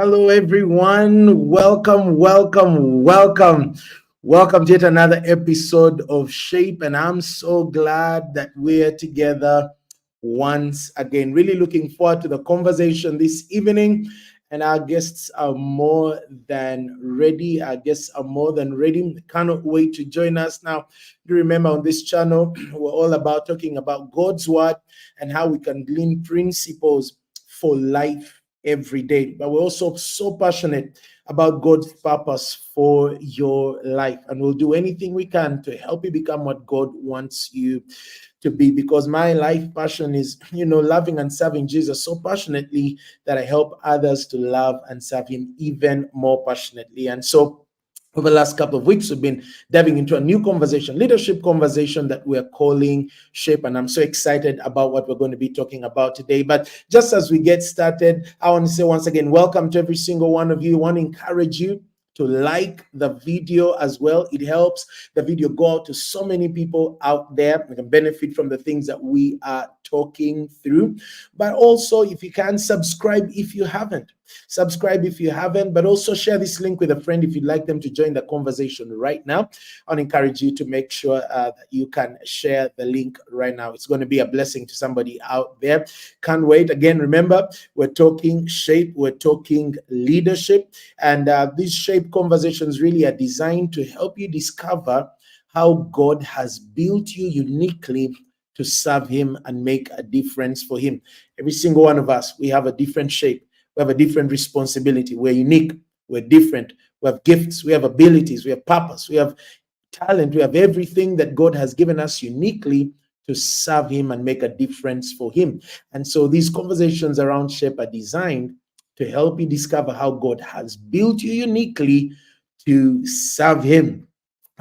Hello, everyone. Welcome to yet another episode of Shape. And I'm so glad that we're together once again. Really looking forward to the conversation this evening. And our guests are more than ready. Cannot wait to join us. Now, do remember on this channel, we're all about talking about God's word and how we can glean principles for life every day. But we're also so passionate about God's purpose for your life. And we'll do anything we can to help you become what God wants you to be. Because my life passion is, loving and serving Jesus so passionately that I help others to love and serve Him even more passionately. And so, over the last couple of weeks, we've been diving into a new conversation, leadership conversation that we're calling Shape. And I'm so excited about what we're going to be talking about today. But just as we get started, I want to say once again, welcome to every single one of you. I want to encourage you to like the video as well. It helps the video go out to so many people out there that can benefit from the things that we are talking through. But also, if you can, subscribe if you haven't. But also share this link with a friend if you'd like them to join the conversation right now. I'll encourage you to make sure that you can share the link right now. It's going to be a blessing to somebody out there. Can't wait. Again, remember, we're talking shape, we're talking leadership, and these shape conversations really are designed to help you discover how God has built you uniquely to serve Him and make a difference for Him. Every single one of us, we have a different shape. We have a different responsibility. We're unique. We're different. We have gifts. We have abilities. We have purpose. We have talent. We have everything that God has given us uniquely to serve Him and make a difference for Him. And so these conversations around Shape are designed to help you discover how God has built you uniquely to serve Him.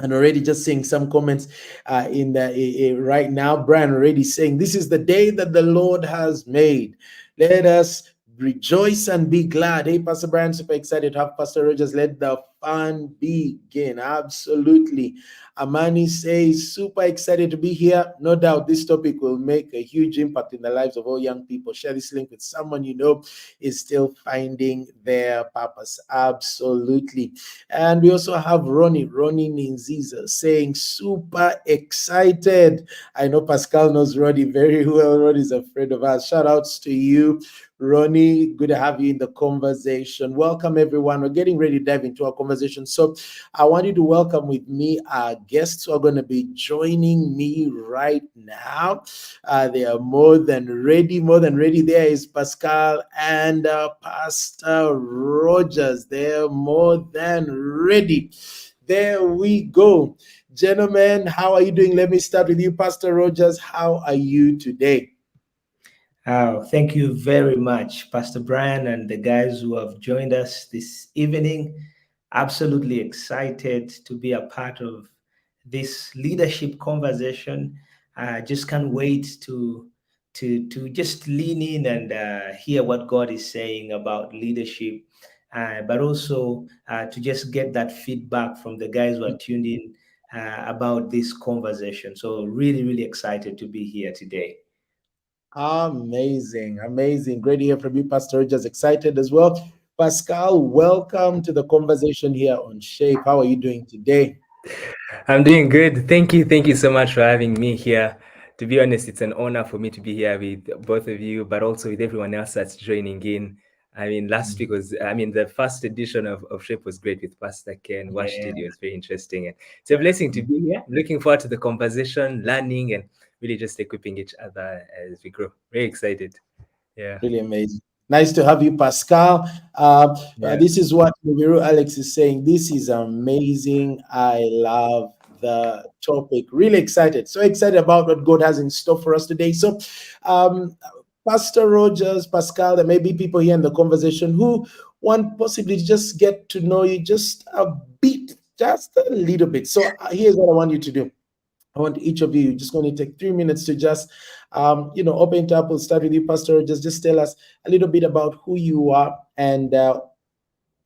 And already just seeing some comments in the right now. Brian already saying, "This is the day that the Lord has made. Let us rejoice and be glad." Hey, Pastor Brian, super excited to have Pastor Rogers. Let the fun begin. Absolutely. Amani says, super excited to be here. No doubt this topic will make a huge impact in the lives of all young people. Share this link with someone you know is still finding their purpose. Absolutely. And we also have Ronnie Ninziza saying, super excited. I know Pascal knows Ronnie very well. Ronnie is a friend of ours. Shout outs to you, Ronnie. Good to have you in the conversation. Welcome, everyone. We're getting ready to dive into our conversation. So I want you to welcome with me our guests who are going to be joining me right now. They are more than ready. There is Pascal and Pastor Rogers. They're more than ready. There we go. Gentlemen, how are you doing? Let me start with you, Pastor Rogers. How are you today? Thank you very much, Pastor Brian, and the guys who have joined us this evening. Absolutely excited to be a part of this leadership conversation. Just can't wait to just lean in and hear what God is saying about leadership, but also to just get that feedback from the guys who are tuned in about this conversation. So really, really excited to be here today. Amazing. Great to hear from you, Pastor Rogers. Excited as well. Pascal, welcome to the conversation here on Shape. How are you doing today? I'm doing good. Thank you. Thank you so much for having me here. To be honest, it's an honor for me to be here with both of you, but also with everyone else that's joining in. I mean, last week the first edition of Shape was great with Pastor Ken. Watched it. It was very interesting. And it's a blessing to be here. I'm looking forward to the conversation, learning, and really just equipping each other as we grow. Very excited. Yeah. Really amazing. Nice to have you, Pascal. This is what Mubiru Alex is saying. This is amazing. I love the topic. Really excited. So excited about what God has in store for us today. So, Pastor Rogers, Pascal, there may be people here in the conversation who want possibly to just get to know you just a bit, just a little bit. So here's what I want you to do. I want each of you, just going to take 3 minutes to just, open it up. We'll start with you, Pastor. Just tell us a little bit about who you are and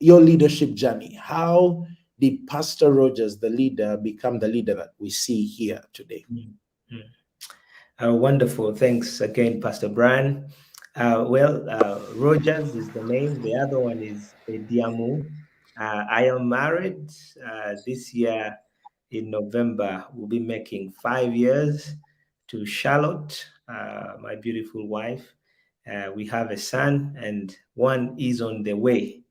your leadership journey. How did Pastor Rogers, the leader, become the leader that we see here today? Wonderful. Thanks again, Pastor Brian. Rogers is the name. The other one is Edyamu. I am married this year in November. We'll be making 5 years to Charlotte, my beautiful wife. We have a son, and one is on the way,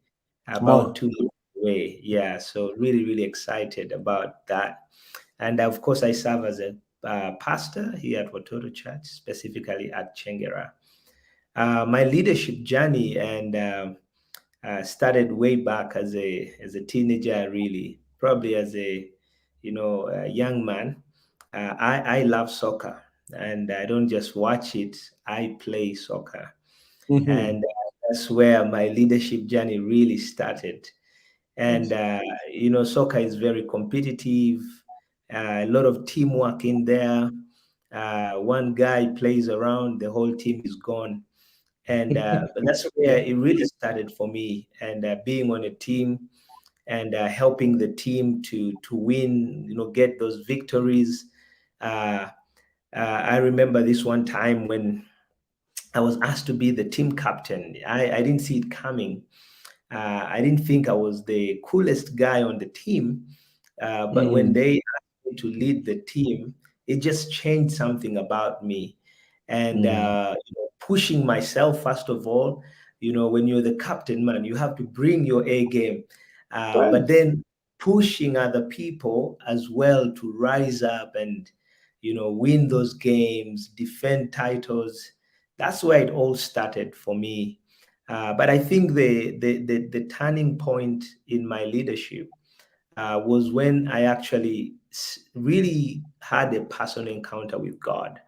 Come about on. 2 months away. Yeah, so really, really excited about that. And of course, I serve as a pastor here at Watoto Church, specifically at Chengera. My leadership journey and started way back as a teenager, really, probably as a young man. I love soccer, and I don't just watch it; I play soccer, Mm-hmm. and that's where my leadership journey really started. And Yes. soccer is very competitive, a lot of teamwork in there. One guy plays around, the whole team is gone, and but that's where it really started for me. And being on a team and helping the team to win, get those victories. Uh, I remember this one time when I was asked to be the team captain. I didn't see it coming. I didn't think I was the coolest guy on the team, but when Mm. they asked me to lead the team, it just changed something about me. And Mm. pushing myself, first of all, when you're the captain, man, you have to bring your A game. But Right. then pushing other people as well to rise up and, win those games, defend titles. That's where it all started for me. But I think the turning point in my leadership was when I actually really had a personal encounter with God.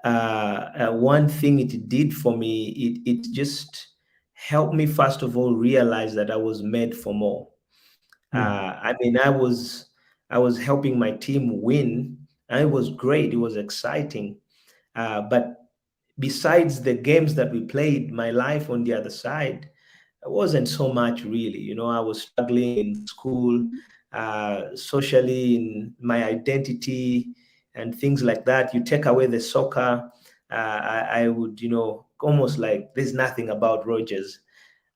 One thing it did for me, it just helped me first of all realize that I was made for more. Mm. I mean, I was helping my team win, and it was great. It was exciting. But besides the games that we played, my life on the other side, it wasn't so much really. I was struggling in school, socially, in my identity, and things like that. You take away the soccer, I would, almost like there's nothing about Rogers.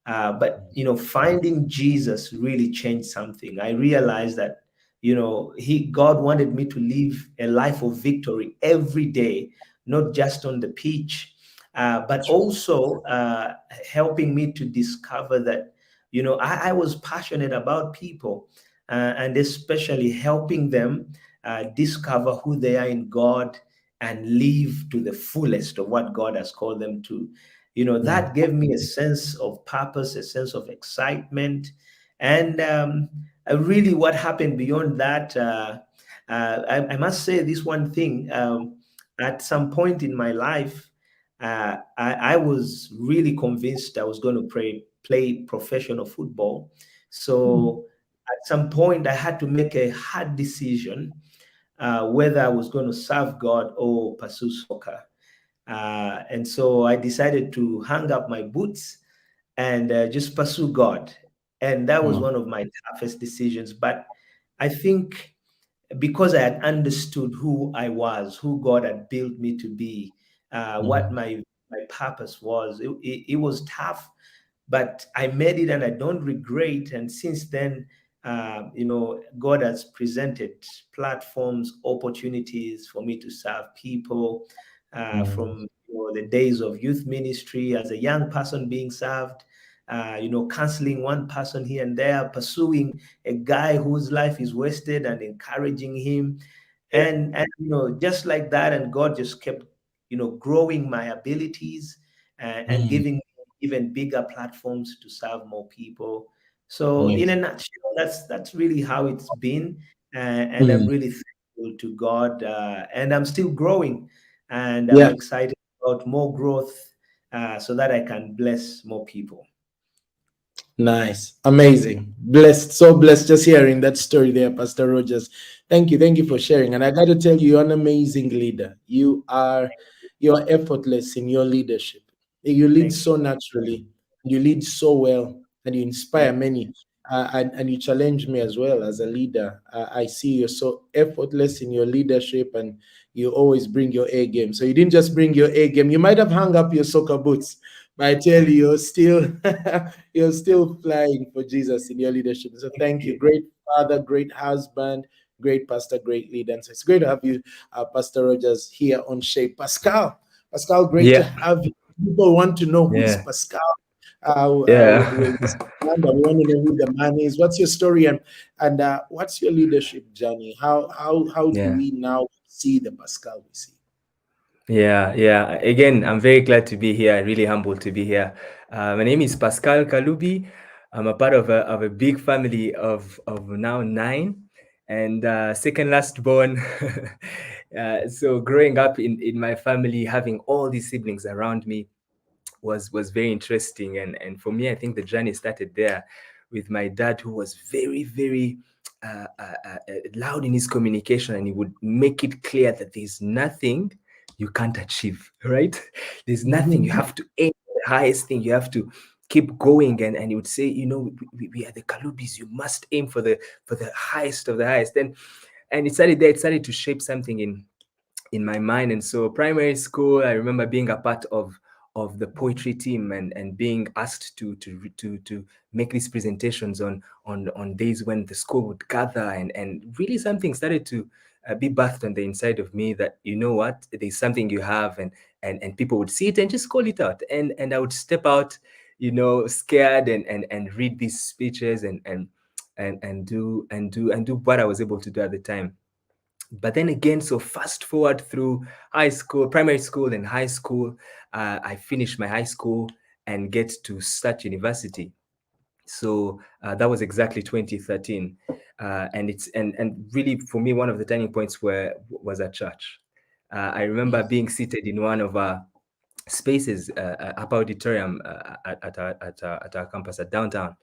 But finding Jesus really changed something. I realized that God wanted me to live a life of victory every day, not just on the pitch, but That's right. also helping me to discover that I was passionate about people, and especially helping them discover who they are in God and live to the fullest of what God has called them to. Mm. That gave me a sense of purpose, a sense of excitement. And really, what happened beyond that, I must say this one thing. At some point in my life, I was really convinced I was going to play professional football. Mm. So at some point, I had to make a hard decision whether I was going to serve God or pursue soccer. And so I decided to hang up my boots and just pursue God. And that was Mm. one of my toughest decisions. But I think because I had understood who I was, who God had built me to be, what Mm. my purpose was, it was tough, but I made it and I don't regret. And since then, God has presented platforms, opportunities for me to serve people Mm. from the days of youth ministry as a young person being served, counseling one person here and there, pursuing a guy whose life is wasted and encouraging him. Yeah. And just like that, and God just kept, growing my abilities and Mm. giving even bigger platforms to serve more people. So, in a Amazing. nutshell, that's really how it's been, and I'm Mm. really thankful to God, and I'm still growing, and I'm Yeah. excited about more growth, so that I can bless more people. Nice. Amazing. Blessed. So blessed just hearing that story there, Pastor Rogers. Thank you. Thank you for sharing. And I got to tell you, you're an amazing leader. You're effortless in your leadership. You lead Thank you. so naturally. You lead so well, and you inspire Thank many. and you challenge me as well as a leader. I see you're so effortless in your leadership, and you always bring your A game. So you didn't just bring your A game. You might have hung up your soccer boots, but I tell you, you're still you're still flying for Jesus in your leadership. So thank you, great father, great husband, great pastor, great leader. And so it's great to have you, Pastor Rogers, here on Shape. Pascal, great to Yeah, have you. People want to know who is yeah, Pascal. yeah, We want to know who the man is. What's your story, and what's your leadership journey? How do yeah. we now see the Pascal we see? Yeah, yeah. Again, I'm very glad to be here. Really humbled to be here. My name is Pascal Kalubi. I'm a part of a big family of now 9, and second last born. So growing up in my family, having all these siblings around me, was very interesting, and for me, I think the journey started there with my dad, who was very loud in his communication, and he would make it clear that there's nothing you can't achieve, right? There's nothing, you have to aim for the highest thing, you have to keep going, and he would say, we are the Kalubis, you must aim for the highest of the highest. And it started there. It started to shape something in my mind. And so primary school, I remember being a part of the poetry team, and being asked to make these presentations on days when the school would gather, and really something started to be birthed on the inside of me, that, you know what, there's something you have, and people would see it and just call it out, and I would step out, scared, and read these speeches, and do what I was able to do at the time. But then again, so fast forward through high school, primary school, and high school, I finished my high school and get to start university. So that was exactly 2013, and really, for me, one of the turning points was at church. I remember being seated in one of our spaces, upper auditorium, at our campus at downtown,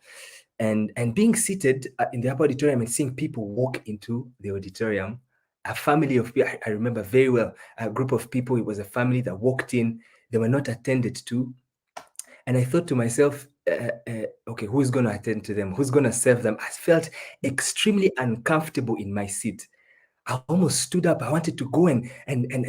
and being seated in the upper auditorium and seeing people walk into the auditorium. A family of people, I remember very well, a group of people. It was a family that walked in. They were not attended to, and I thought to myself, okay, who's going to attend to them? Who's going to serve them? I felt extremely uncomfortable in my seat. I almost stood up. I wanted to go and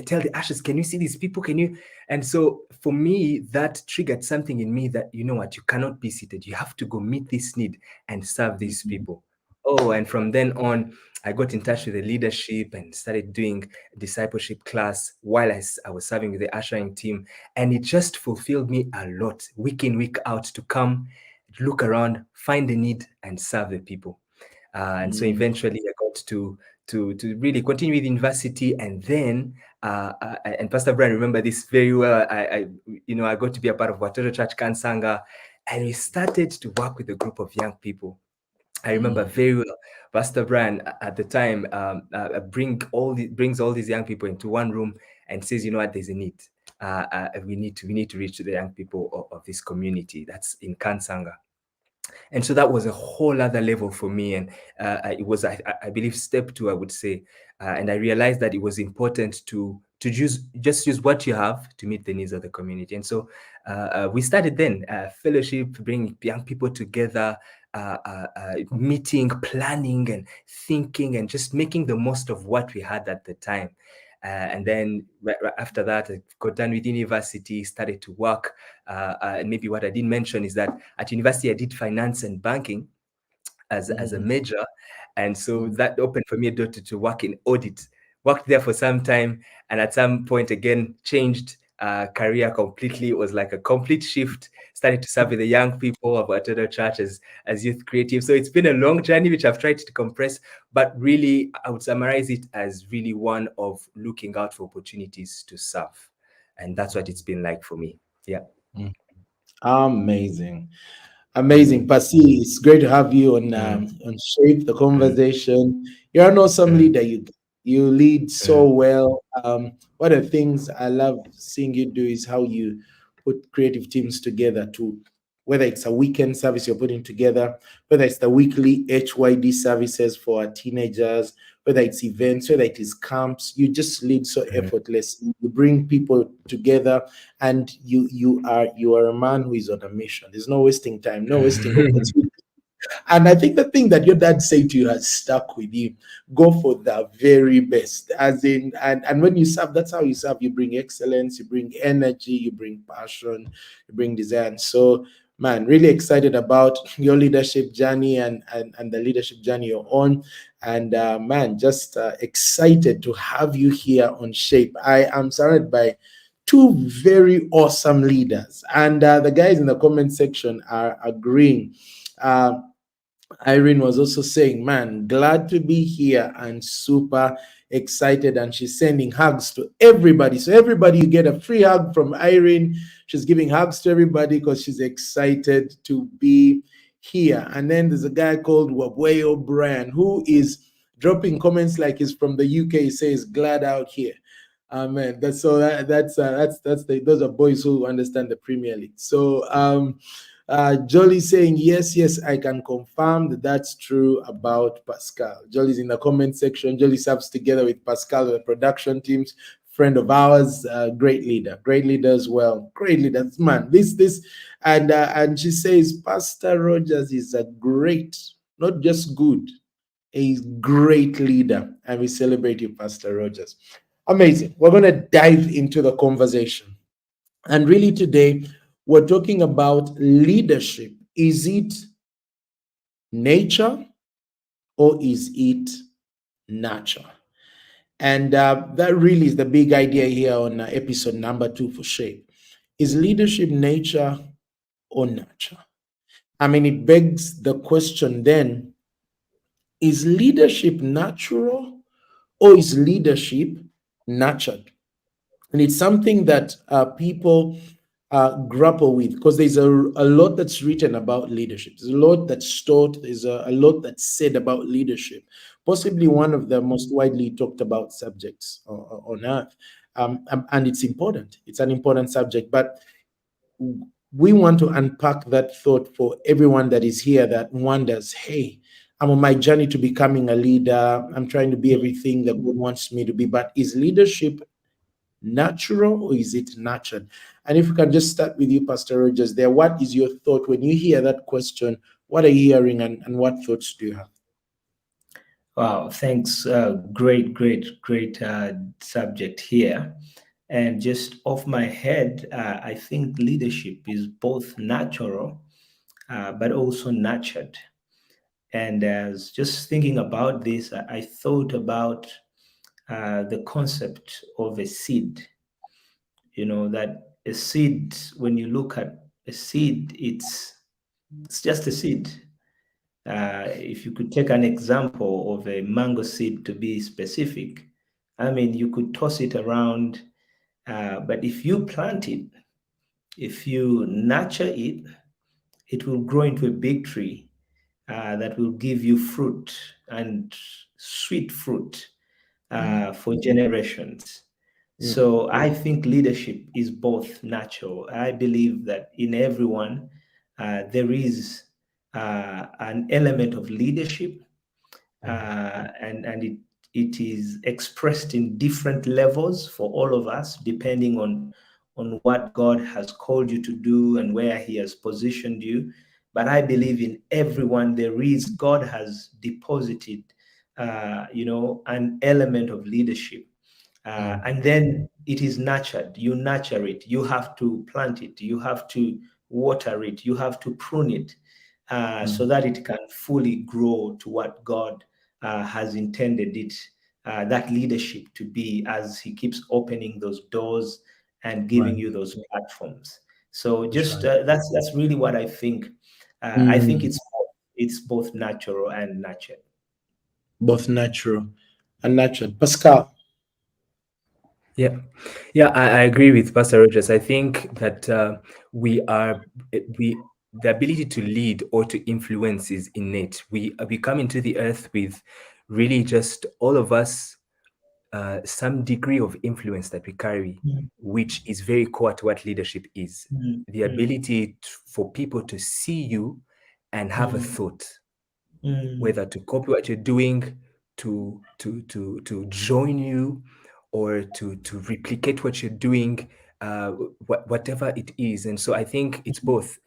tell the ushers, can you see these people? Can you? And so for me, that triggered something in me, that, you know what, you cannot be seated. You have to go meet this need and serve these people. Oh, and from then on, I got in touch with the leadership and started doing discipleship class while I was serving with the ushering team. And it just fulfilled me a lot, week in, week out, to come, look around, find the need, and serve the people. And so eventually I got to really continue with university, and then and Pastor Brian remember this very well. I got to be a part of Watoto Church Kansanga, and we started to work with a group of young people. I remember very well, Pastor Brian at the time brings all these young people into one room and says, you know what, there's a need. We need to reach the young people of this community that's in Kansanga. And so that was a whole other level for me, and it was, I believe, step 2, I would say. And I realized that it was important to just use what you have to meet the needs of the community. And so we started then fellowship, bringing young people together, meeting, planning, and thinking, and just making the most of what we had at the time. And then right after that, I got done with university, started to work. And maybe what I didn't mention is that at university, I did finance and banking as a major. And so that opened for me a door to work in audit. Worked there for some time, and at some point again changed career completely. It was like a complete shift. Started to serve with the young people of Watoto Church as youth creative. So it's been a long journey, which I've tried to compress, but really I would summarize it as really one of looking out for opportunities to serve. And that's what it's been like for me. Yeah. Amazing. Amazing, Pasi. It's great to have you on Shape the Conversation. You're an awesome leader. You lead so well. One of the things I love seeing you do is how you put creative teams together to, whether it's a weekend service you're putting together, whether it's the weekly HYD services for our teenagers, whether it's events, whether it is camps. You just lead so effortlessly. You bring people together, and you are a man who is on a mission. There's no wasting time, no wasting opportunity. And I think the thing that your dad said to you has stuck with you. Go for the very best. As in, and when you serve, that's how you serve. You bring excellence, you bring energy, you bring passion, you bring desire. And so, man, really excited about your leadership journey and the leadership journey you're on. And man, just excited to have you here on Shape. I am surrounded by two very awesome leaders, and the guys in the comment section are agreeing. Uh, Irene was also saying, man, glad to be here and super excited. And she's sending hugs to everybody. So, everybody, you get a free hug from Irene. She's giving hugs to everybody because she's excited to be here. And then there's a guy called Wabwe O'Brien who is dropping comments like he's from the UK. He says, glad out here. Amen. That's so those are boys who understand the Premier League. So Jolly saying yes, I can confirm that that's true about Pascal. Jolly's in the comment section. Jolly serves together with Pascal, the production teams. Friend of ours, great leader as well. Great leader, man. And she says Pastor Rogers is a great, not just good, a great leader, and we celebrate you, Pastor Rogers. Amazing. We're going to dive into the conversation. And really today, we're talking about leadership. Is it nature or is it nurture? And that really is the big idea here on episode number 2 for Shape. Is leadership nature or nurture? I mean, it begs the question then, is leadership natural or is leadership nurtured? And it's something that people grapple with, because there's a lot that's written about leadership. There's a lot that's taught. There's a lot that's said about leadership. Possibly one of the most widely talked about subjects on earth. And it's important. It's an important subject. But we want to unpack that thought for everyone that is here that wonders, hey, I'm on my journey to becoming a leader. I'm trying to be everything that God wants me to be. But is leadership natural or is it nurtured? And if we can just start with you, Pastor Rogers, there, what is your thought when you hear that question? What are you hearing and what thoughts do you have? Wow, thanks. Great subject here. And just off my head, I think leadership is both natural, but also nurtured. And as just thinking about this, I thought about the concept of a seed. You know, that a seed, when you look at a seed, it's just a seed. If you could take an example of a mango seed to be specific, I mean, you could toss it around, but if you plant it, if you nurture it, it will grow into a big tree that will give you fruit and sweet fruit for generations. So I think leadership is both natural. I believe that in everyone there is an element of leadership, and it is expressed in different levels for all of us, depending on what God has called you to do and where He has positioned you. But I believe in everyone God has deposited, an element of leadership. And then it is nurtured. You nurture it. You have to plant it. You have to water it. You have to prune it so that it can fully grow to what God has intended it, that leadership to be, as He keeps opening those doors and giving you those platforms. So just that's really what I think. I think it's both natural and nurtured. Both natural and nurtured. Pascal. I agree with Pastor Rogers. I think that the ability to lead or to influence is innate. We come into the earth with really just all of us some degree of influence that we carry, which is very core to what leadership is. The ability for people to see you and have a thought, whether to copy what you're doing, to join you, or to replicate what you're doing. whatever it is. And so I think it's both.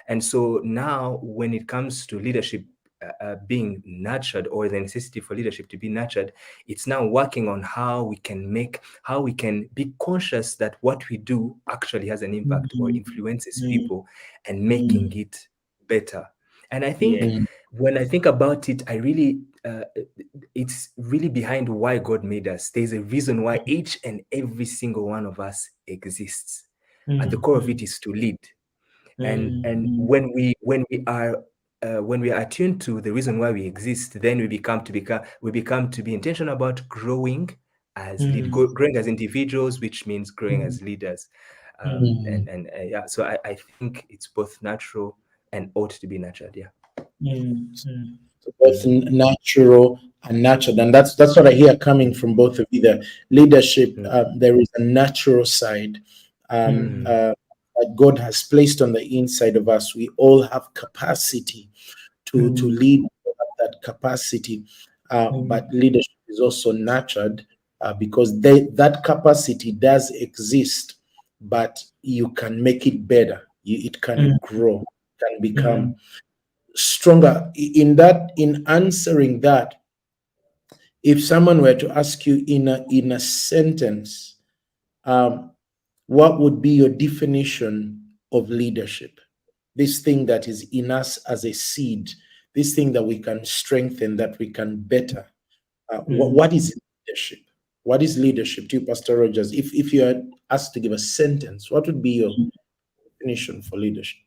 And so now when it comes to leadership being nurtured, or the necessity for leadership to be nurtured, it's now working on how we can be conscious that what we do actually has an impact or influences people, and making it better. And I think when I think about it, I really it's really behind why God made us. There's a reason why each and every single one of us exists. At the core of it is to lead. And when we are attuned to the reason why we exist, then we become to be intentional about growing growing as individuals, which means growing as leaders. Yeah, so I think it's both natural and ought to be nurtured. Yeah. Both natural and nurtured, and that's what I hear coming from both of you. The leadership, there is a natural side that God has placed on the inside of us. We all have capacity to lead, that capacity, but leadership is also nurtured because that capacity does exist, but you can make it better. It can grow, can become stronger. In answering that, if someone were to ask you in a sentence, what would be your definition of leadership? This thing that is in us as a seed, this thing that we can strengthen, that we can better. What is leadership? What is leadership to you, Pastor Rogers? If you are asked to give a sentence, what would be your definition for leadership?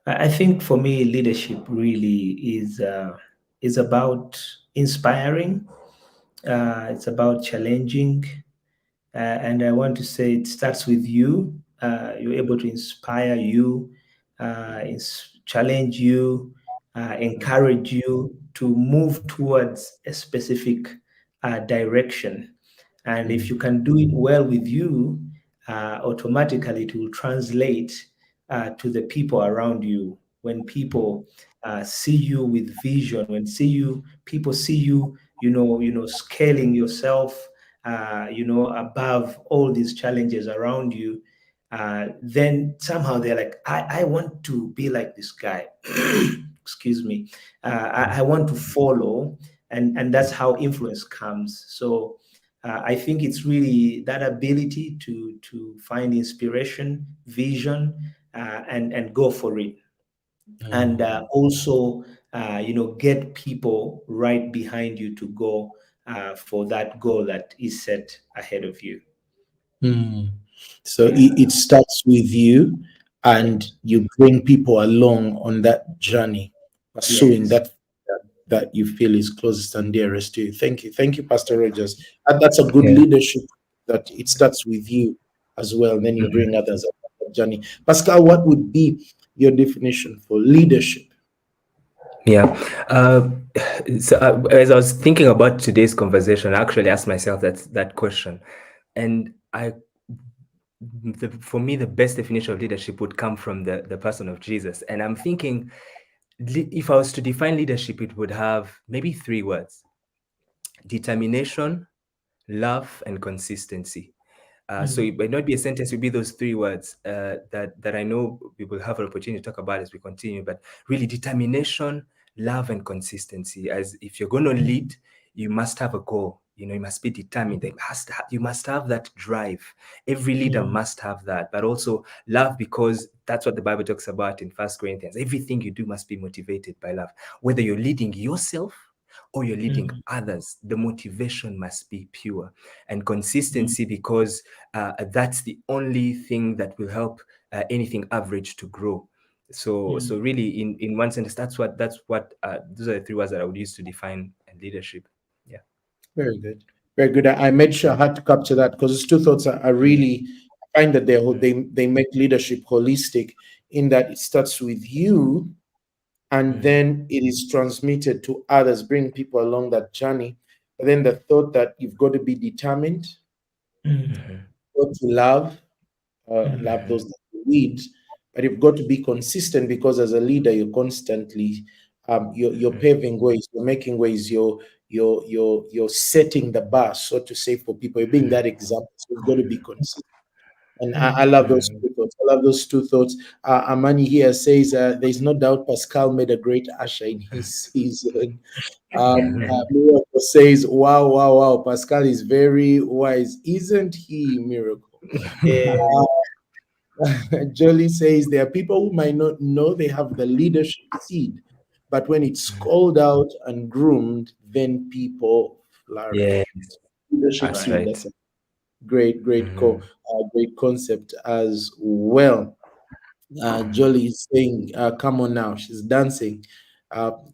I think for me, leadership really is about inspiring. It's about challenging, and I want to say it starts with you. You're able to inspire you, challenge you, encourage you to move towards a specific direction. And if you can do it well with you, automatically it will translate to the people around you. When people see you with vision, when people see you, scaling yourself, above all these challenges around you, then somehow they're like, I want to be like this guy. Excuse me. I want to follow, and that's how influence comes. So I think it's really that ability to find inspiration, vision, and go for it, and also get people right behind you to go for that goal that is set ahead of you. So it starts with you, and you bring people along on that journey, pursuing that you feel is closest and dearest to you. Thank you, Pastor Rogers. And that's a good leadership, that it starts with you as well, and then you bring others on that journey. Pascal, what would be your definition for leadership? Yeah. So as I was thinking about today's conversation, I actually asked myself that question, and for me, the best definition of leadership would come from the person of Jesus. And I'm thinking, if I was to define leadership, it would have maybe 3 words: determination, love, and consistency. So it might not be a sentence, it would be those 3 words that I know we will have an opportunity to talk about as we continue. But really, determination, love, and consistency. As if you're going to lead, you must have a goal. You must be determined. You must have that drive. Every leader must have that. But also love, because that's what the Bible talks about in 1 Corinthians. Everything you do must be motivated by love. Whether you're leading yourself or you're leading others, the motivation must be pure. And consistency, because that's the only thing that will help anything average to grow. So really, in one sentence, that's what those are the 3 words that I would use to define leadership. Yeah. Very good. Very good. I made sure I had to capture that, because those 2 thoughts are really, I find that they make leadership holistic, in that it starts with you, and then it is transmitted to others, bring people along that journey. But then the thought that you've got to be determined, got to love those that you lead, but you've got to be consistent, because as a leader, you're constantly you're paving ways, you're making ways, you're setting the bar, so to say, for people. You're being that example. So you've got to be consistent. And I love those two thoughts. I love those two thoughts. Amani here says there's no doubt Pascal made a great usher in his season. Miracle says, wow, wow, wow. Pascal is very wise. Isn't he, Miracle? Yeah. Jolie says there are people who might not know they have the leadership seed, but when it's called out and groomed, then people Yeah, flourish. Leadership that's Right. seed. right. That's a great concept as well. Jolie is saying, "Come on now." She's dancing.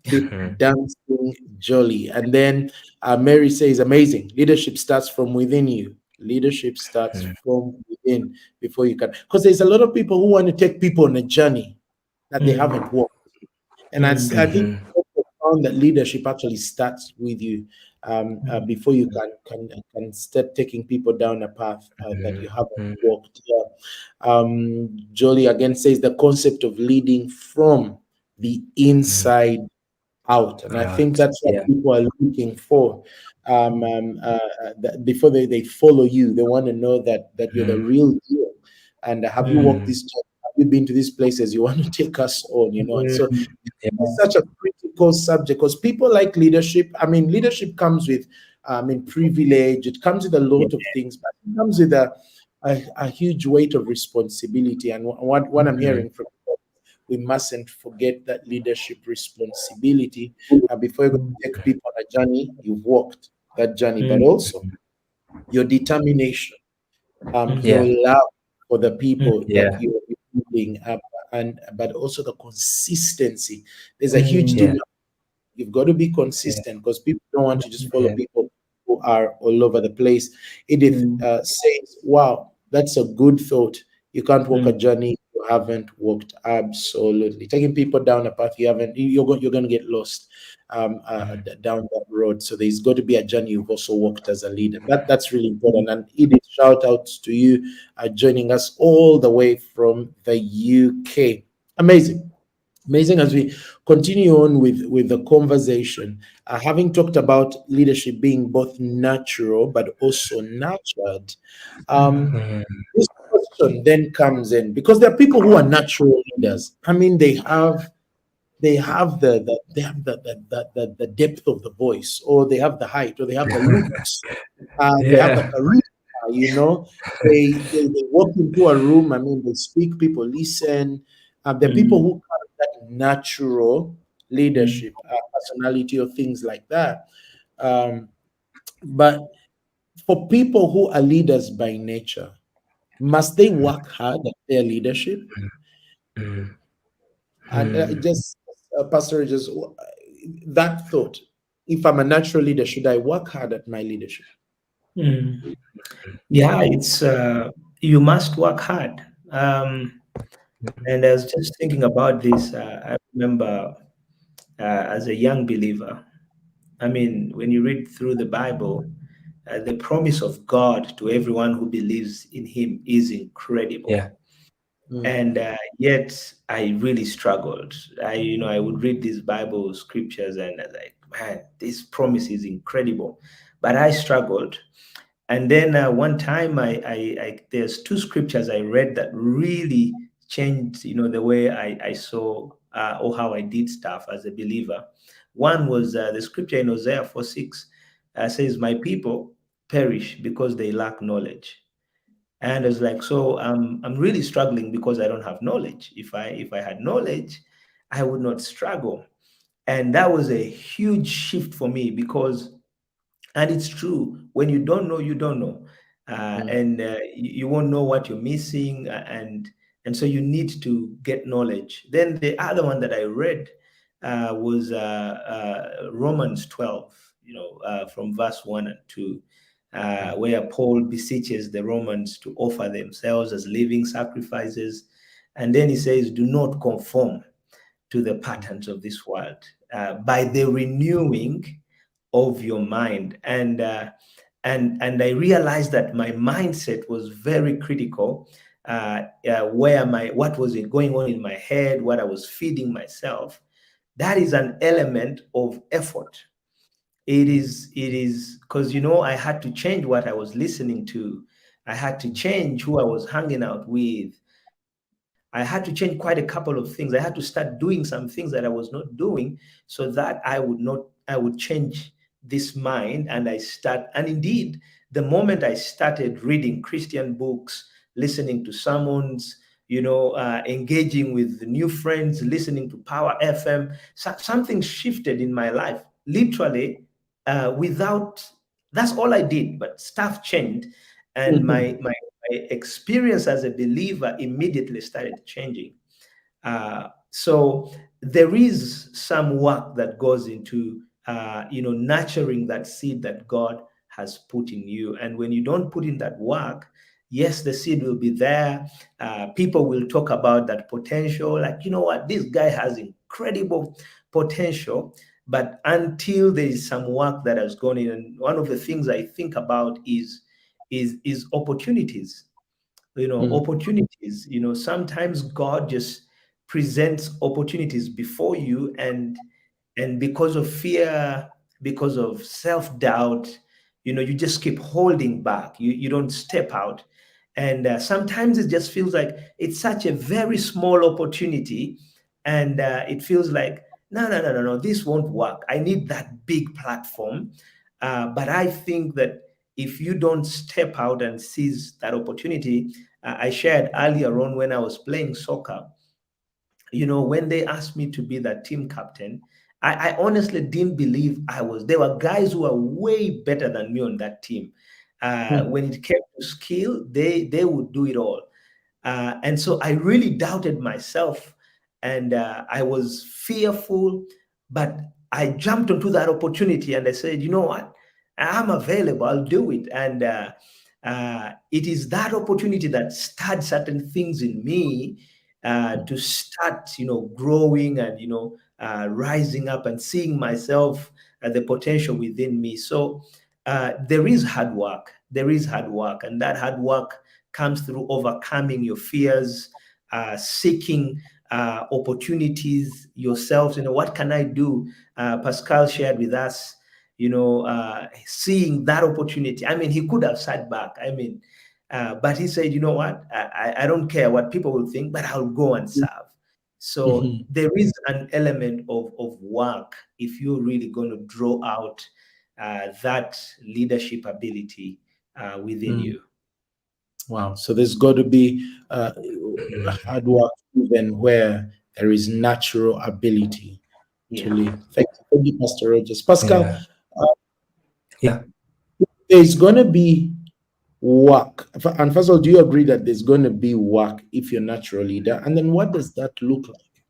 Keep dancing, Jolie. And then Mary says, "Amazing. Leadership starts from within you. Leadership starts from within before you can." Because there's a lot of people who want to take people on a journey that they haven't walked. And I think people found that leadership actually starts with you before you can start taking people down a path that you haven't walked. Yeah. Jolie again says the concept of leading from the inside out, and I think Out. that's what Yeah. people are looking for. Before they follow you, they want to know that you're the real deal. And have you walked this journey? Have you been to these places? You want to take us on, And so Yeah. it's such a critical subject because people like leadership. I mean, leadership comes with, privilege. It comes with a lot of things, but it comes with a huge weight of responsibility. And what I'm hearing from people, we mustn't forget that leadership responsibility. Before you take people on a journey, you've walked that journey, but also your determination, your Yeah. love for the people that Yeah. you're leading, and but also the consistency. There's a huge Yeah. difference. You've got to be consistent because people don't want to just follow people who are all over the place. Edith says, "Wow, that's a good thought. You can't walk a journey you haven't walked." Absolutely, taking people down a path you haven't, you're going to get lost down that road. So there's got to be a journey you've also walked as a leader. That's really important. And Edith, shout out to you joining us all the way from the UK. Amazing. Amazing. As we continue on with the conversation, having talked about leadership being both natural but also nurtured, this question then comes in because there are people who are natural leaders. I mean, they have the depth of the voice, or they have the height, or they have the looks, they have the Yeah. charisma. They walk into a room. I mean, they speak, people listen. There are people who have that natural leadership, personality, or things like that. Um, but for people who are leaders by nature, must they work hard at their leadership? And just Pastor, just that thought: if I'm a natural leader, should I work hard at my leadership? Yeah, it's you must work hard. And I was just thinking about this. I remember as a young believer, I mean, when you read through the Bible, the promise of God to everyone who believes in Him is incredible. Yeah. And yet, I really struggled. I would read these Bible scriptures, and I was like, man, this promise is incredible. But I struggled. And then one time, there's two scriptures I read that really changed, the way I saw or how I did stuff as a believer. One was the scripture in Hosea 4:6 says, "My people perish because they lack knowledge." And I was like, so I'm really struggling because I don't have knowledge. If I had knowledge, I would not struggle. And that was a huge shift for me because, and it's true, when you don't know, you don't know, and you won't know what you're missing, and so you need to get knowledge. Then the other one that I read was Romans 12, from verse 1 and 2, where Paul beseeches the Romans to offer themselves as living sacrifices, and then he says, "Do not conform to the patterns of this world, by the renewing of your mind." And I realized that my mindset was very critical. What was going on in my head, what I was feeding myself. That is an element of effort. It is because I had to change what I was listening to. I had to change who I was hanging out with. I had to change quite a couple of things. I had to start doing some things that I was not doing so that I would change this mind, and indeed, the moment I started reading Christian books, listening to sermons, engaging with new friends, listening to Power FM, something shifted in my life. Literally, without that's all I did, but stuff changed, and my experience as a believer immediately started changing. So there is some work that goes into nurturing that seed that God has put in you. And when you don't put in that work, yes, the seed will be there. People will talk about that potential, like, you know what, this guy has incredible potential. But until there is some work that has gone in, and one of the things I think about is opportunities. Opportunities. Sometimes God just presents opportunities before you, and because of fear, because of self-doubt, you just keep holding back. You don't step out. And sometimes it just feels like it's such a very small opportunity, and it feels like, no, no, no, no, no, this won't work. I need that big platform. But I think that if you don't step out and seize that opportunity, I shared earlier on when I was playing soccer, when they asked me to be that team captain, I honestly didn't believe I was. There were guys who were way better than me on that team. When it came to skill, they would do it all. And so I really doubted myself, and I was fearful, but I jumped onto that opportunity and I said, you know what? I'm available, I'll do it. And it is that opportunity that started certain things in me to start, growing and, rising up and seeing myself, the potential within me. So there is hard work. There is hard work. And that hard work comes through overcoming your fears, seeking opportunities yourselves. What can I do? Pascal shared with us, seeing that opportunity. I mean, he could have sat back. But he said, you know what? I don't care what people will think, but I'll go and serve. So there is an element of work if you're really going to draw out that leadership ability within you. Wow. So there's got to be hard work even where there is natural ability to lead. Thank you, Pastor Rogers. Pascal, Yeah. there's going to be work. And first of all, do you agree that there's going to be work if you're a natural leader? And then what does that look like?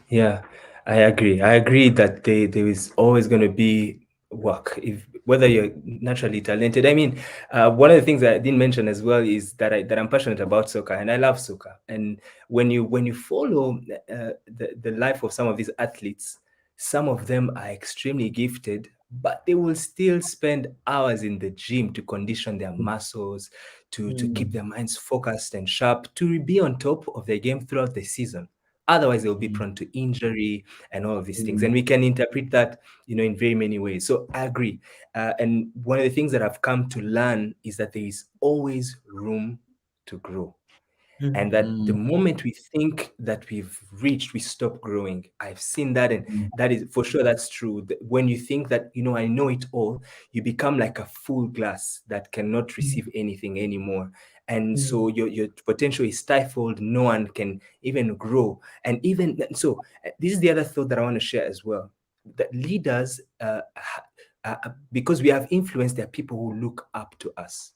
Yeah, I agree. I agree that there is always going to be work, if whether you're naturally talented. I mean, one of the things that I didn't mention as well is that I'm passionate about soccer, and I love soccer. And when you follow the life of some of these athletes, some of them are extremely gifted, but they will still spend hours in the gym to condition their muscles, to keep their minds focused and sharp, to be on top of their game throughout the season. Otherwise, they'll be prone to injury and all of these things. And we can interpret that, in very many ways. So I agree. And one of the things that I've come to learn is that there is always room to grow. And that the moment we think that we've reached, we stop growing. I've seen that, and that is for sure, that's true. When you think that, I know it all, you become like a full glass that cannot receive anything anymore. And so your potential is stifled. No one can even grow. And even so, this is the other thought that I want to share as well. That leaders, because we have influence, there are people who look up to us.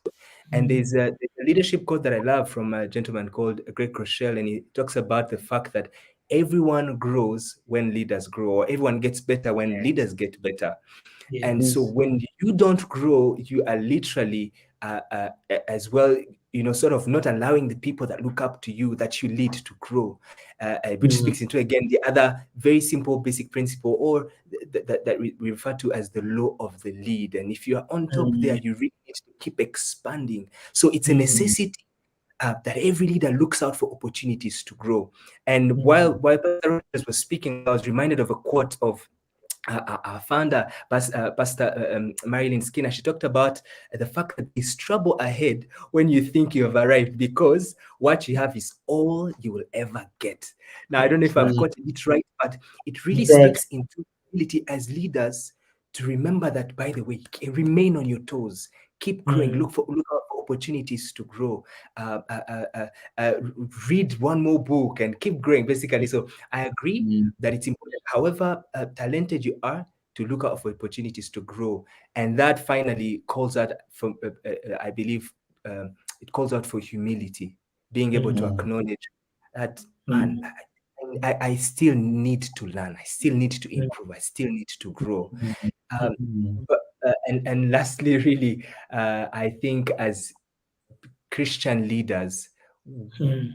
And there's a leadership quote that I love from a gentleman called Greg Rochelle, and he talks about the fact that everyone grows when leaders grow, or everyone gets better when leaders get better. Yes. And so when you don't grow, you are literally as well, sort of not allowing the people that look up to you, that you lead, to grow, which speaks into, again, the other very simple basic principle, or that we refer to as the law of the lead. And if you are on top there, you really need to keep expanding. So it's a necessity that every leader looks out for opportunities to grow. And while Pastor Rogers was speaking, I was reminded of a quote of our founder, Pastor Marilyn Skinner, she talked about the fact that there's trouble ahead when you think you have arrived, because what you have is all you will ever get. Now, I don't know if I've got it right, but it really Right. speaks into ability as leaders to remember that, by the way, remain on your toes, keep growing, look out for opportunities to grow, uh, uh, uh, uh, uh, read one more book and keep growing, basically. So I agree that it's important, however talented you are, to look out for opportunities to grow. And that finally calls out from, I believe, it calls out for humility, being able to acknowledge that, man, I still need to learn, I still need to improve, I still need to grow. Um, and lastly, really, I think as Christian leaders,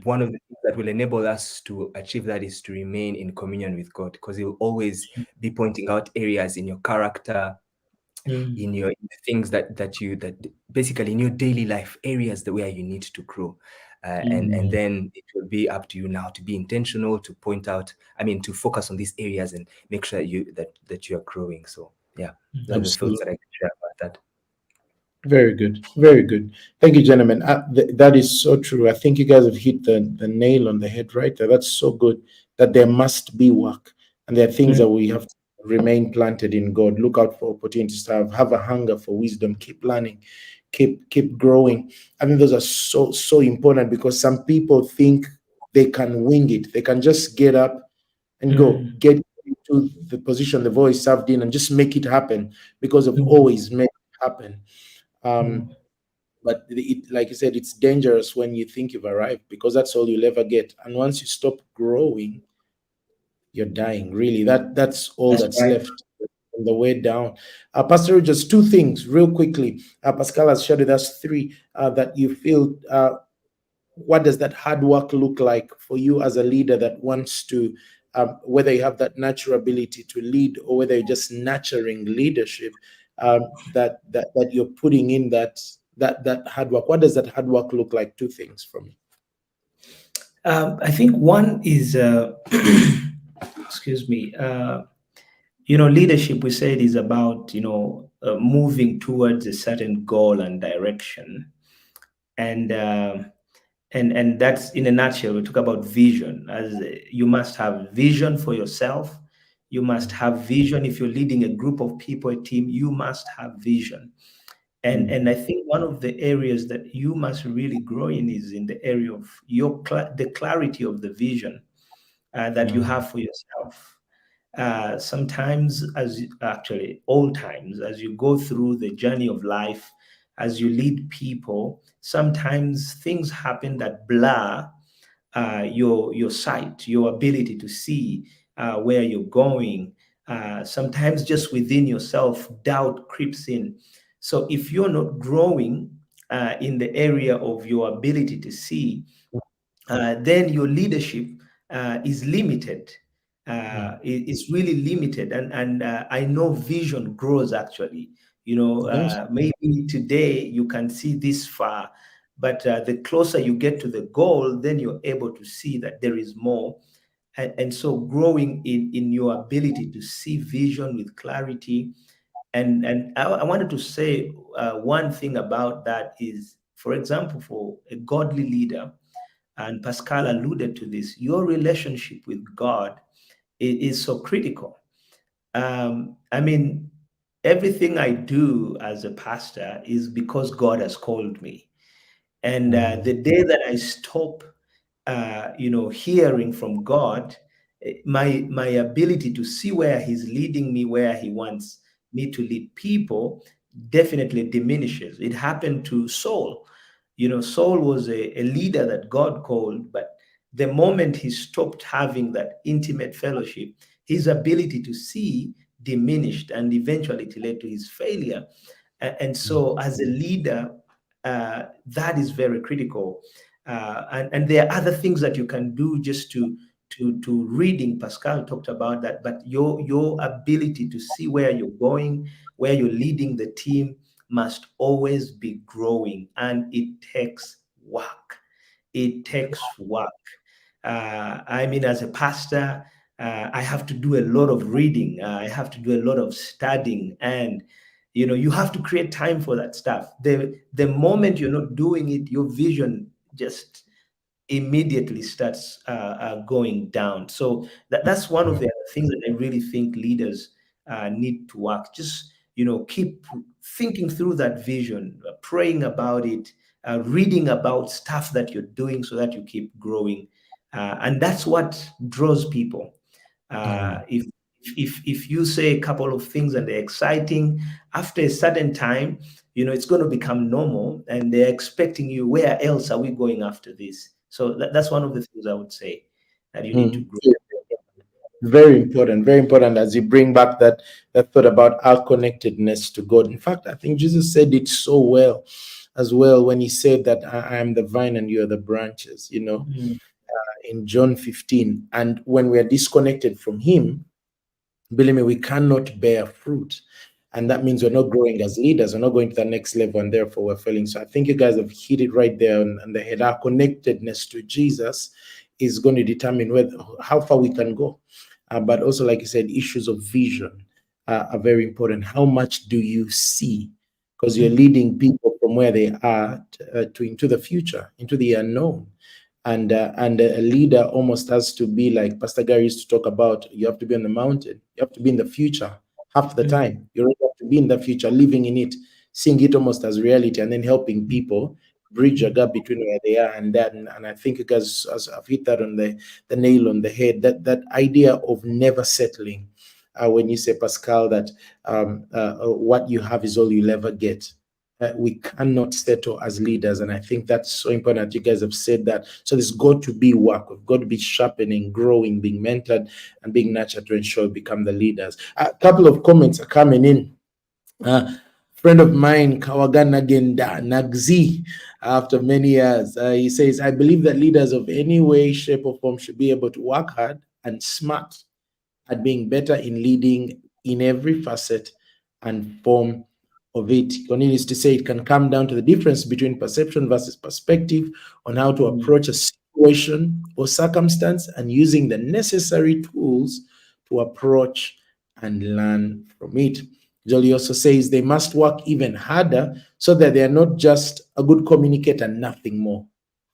one of the things that will enable us to achieve that is to remain in communion with God, because He will always be pointing out areas in your character, in your things that basically in your daily life, areas where you need to grow, and then it will be up to you now to be intentional, to point out, to focus on these areas and make sure that you are growing. So yeah, those are the thoughts that I can share about that. Very good. Very good. Thank you, gentlemen. That is so true. I think you guys have hit the nail on the head right there. That's so good, that there must be work. And there are things that we have to remain planted in God. Look out for opportunities to have a hunger for wisdom. Keep learning. Keep growing. I think those are so important, because some people think they can wing it. They can just get up and get into the position they've always served in and just make it happen, because of always made it happen. But like you said, it's dangerous when you think you've arrived, because that's all you'll ever get. And once you stop growing, you're dying. Really, that's all that's right. left on the way down. Pastor, just two things real quickly. Pascal has shared with us three that you feel. What does that hard work look like for you as a leader that wants to, whether you have that natural ability to lead, or whether you're just nurturing leadership, that you're putting in that hard work? What does that hard work look like? Two things from me. I think one is, excuse me, leadership, we said, is about, moving towards a certain goal and direction. And that's, in a nutshell, we talk about vision. As you must have vision for yourself. You must have vision. If you're leading a group of people, a team, you must have vision. And I think one of the areas that you must really grow in is in the area of the clarity of the vision that you have for yourself. Sometimes, all times, as you go through the journey of life, as you lead people, sometimes things happen that blur your sight, your ability to see where you're going. Sometimes just within yourself, doubt creeps in. So if you're not growing in the area of your ability to see, then your leadership is limited. It's really limited, and I know vision grows actually. Yes. Maybe today you can see this far, but the closer you get to the goal, then you're able to see that there is more. And so growing in your ability to see vision with clarity. And I wanted to say one thing about that is, for example, for a godly leader, and Pascal alluded to this, your relationship with God is so critical. I mean, everything I do as a pastor is because God has called me. And the day that I stop, hearing from God, my ability to see where He's leading me, where He wants me to lead people, definitely diminishes. It happened to Saul. Saul was a leader that God called, but the moment he stopped having that intimate fellowship, his ability to see diminished, and eventually it led to his failure. And so, as a leader, that is very critical. And there are other things that you can do just to reading. Pascal talked about that, but your ability to see where you're going, where you're leading the team, must always be growing, and it takes work. It takes work. I mean, as a pastor, I have to do a lot of reading. I have to do a lot of studying, and you have to create time for that stuff. The moment you're not doing it, your vision just immediately starts going down. So that's one of the things that I really think leaders need to work. Just keep thinking through that vision, praying about it, reading about stuff that you're doing, so that you keep growing, and that's what draws people. If you say a couple of things and they're exciting, after a certain time, it's going to become normal, and they're expecting you. Where else are we going after this? So that's one of the things I would say that you need to grow. Very important, very important, as you bring back that thought about our connectedness to God. In fact, I think Jesus said it so well as well when he said that I am the vine and you are the branches, in John 15. And when we are disconnected from him, believe me, we cannot bear fruit. And that means we're not growing as leaders, we're not going to the next level, and therefore we're failing. So I think you guys have hit it right there on the head. Our connectedness to Jesus is going to determine how far we can go. But also, like you said, issues of vision are very important. How much do you see? Because you're leading people from where they are into the future, into the unknown. And a leader almost has to be like Pastor Gary used to talk about. You have to be on the mountain. You have to be in the future half the time. You really have to be in the future, living in it, seeing it almost as reality, and then helping people bridge a gap between where they are and that. And I think you guys have hit that on the nail on the head. That idea of never settling. When you say, Pascal, that what you have is all you'll ever get. We cannot settle as leaders, and I think that's so important. You guys have said that. So there's got to be work. We've got to be sharpening, growing, being mentored, and being nurtured to ensure we become the leaders. A couple of comments are coming in. Friend of mine, Kawagana Genda Nagzi, after many years, he says, I believe that leaders of any way, shape, or form should be able to work hard and smart at being better in leading in every facet and form of it. Cornelius to say it can come down to the difference between perception versus perspective on how to approach a situation or circumstance, and using the necessary tools to approach and learn from it. Jolie also says they must work even harder so that they are not just a good communicator, nothing more.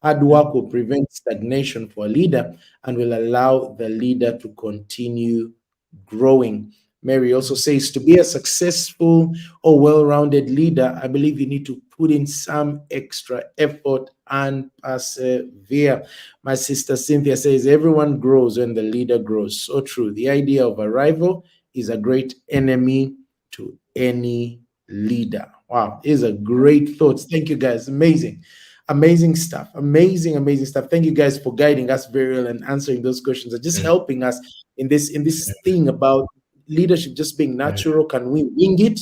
Hard work will prevent stagnation for a leader and will allow the leader to continue growing. Mary also says to be a successful or well-rounded leader, I believe you need to put in some extra effort and persevere. My sister Cynthia says everyone grows when the leader grows. So true. The idea of a rival is a great enemy to any leader. Wow, is a great thoughts. Thank you guys. Amazing stuff. Amazing stuff. Thank you guys for guiding us very well and answering those questions and just helping us in this thing about leadership just being natural. Can we wing it,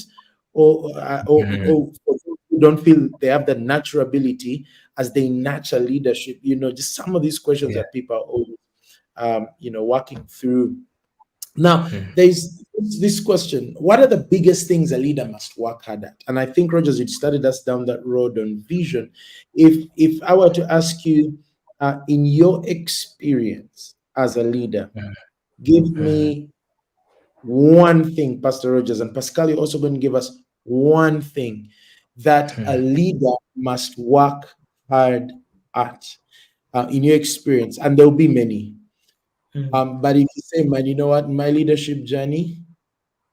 or for those who don't feel they have the natural ability as they nurture leadership? Just some of these questions that people are always working through. Now, there's this question: what are the biggest things a leader must work hard at? And I think, Rogers, you started us down that road on vision. If I were to ask you, in your experience as a leader, give me one thing, Pastor Rogers, and Pascal, you're also going to give us one thing that a leader must work hard at in your experience, and there'll be many. But if you say, man, you know what, my leadership journey,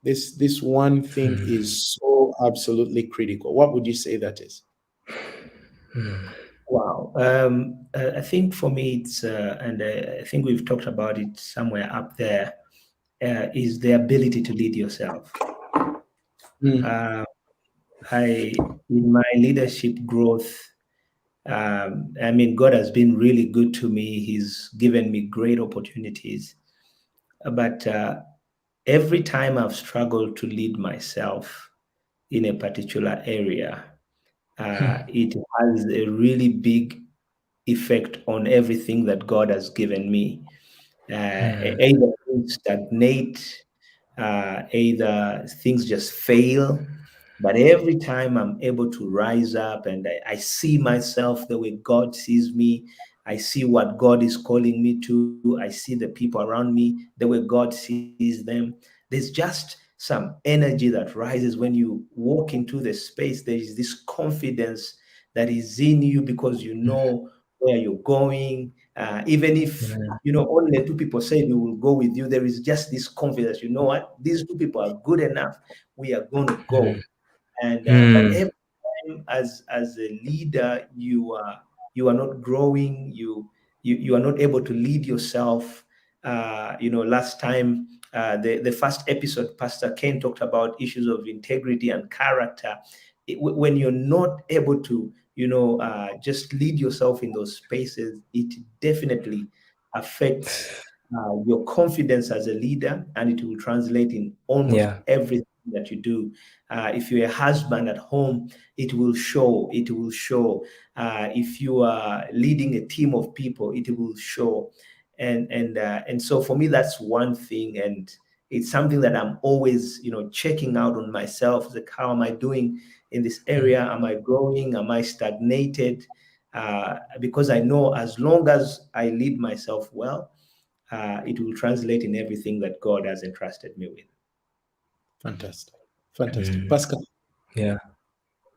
this one thing is so absolutely critical, what would you say that is? Wow. I think for me, it's, and I think we've talked about it somewhere up there, is the ability to lead yourself. In my leadership growth, God has been really good to me. He's given me great opportunities. But every time I've struggled to lead myself in a particular area, it has a really big effect on everything that God has given me. Either things stagnate, either things just fail. But every time I'm able to rise up and I see myself the way God sees me, I see what God is calling me to. I see the people around me the way God sees them. There's just some energy that rises when you walk into the space. There is this confidence that is in you because you know where you're going. Even if only two people say we will go with you, there is just this confidence. You know what? These two people are good enough. We are going to go. And but Mm. every time as a leader, you are not growing. You are not able to lead yourself. Last time, the first episode, Pastor Ken talked about issues of integrity and character. When you're not able to, just lead yourself in those spaces, it definitely affects your confidence as a leader, and it will translate in almost Yeah. everything that you do. If you're a husband at home, it will show. It will show. If you are leading a team of people, it will show. And so for me, that's one thing, and it's something that I'm always, checking out on myself. Like, how am I doing in this area? Am I growing? Am I stagnated? Because I know as long as I lead myself well, it will translate in everything that God has entrusted me with. Fantastic. Fantastic. Pascal. Yeah.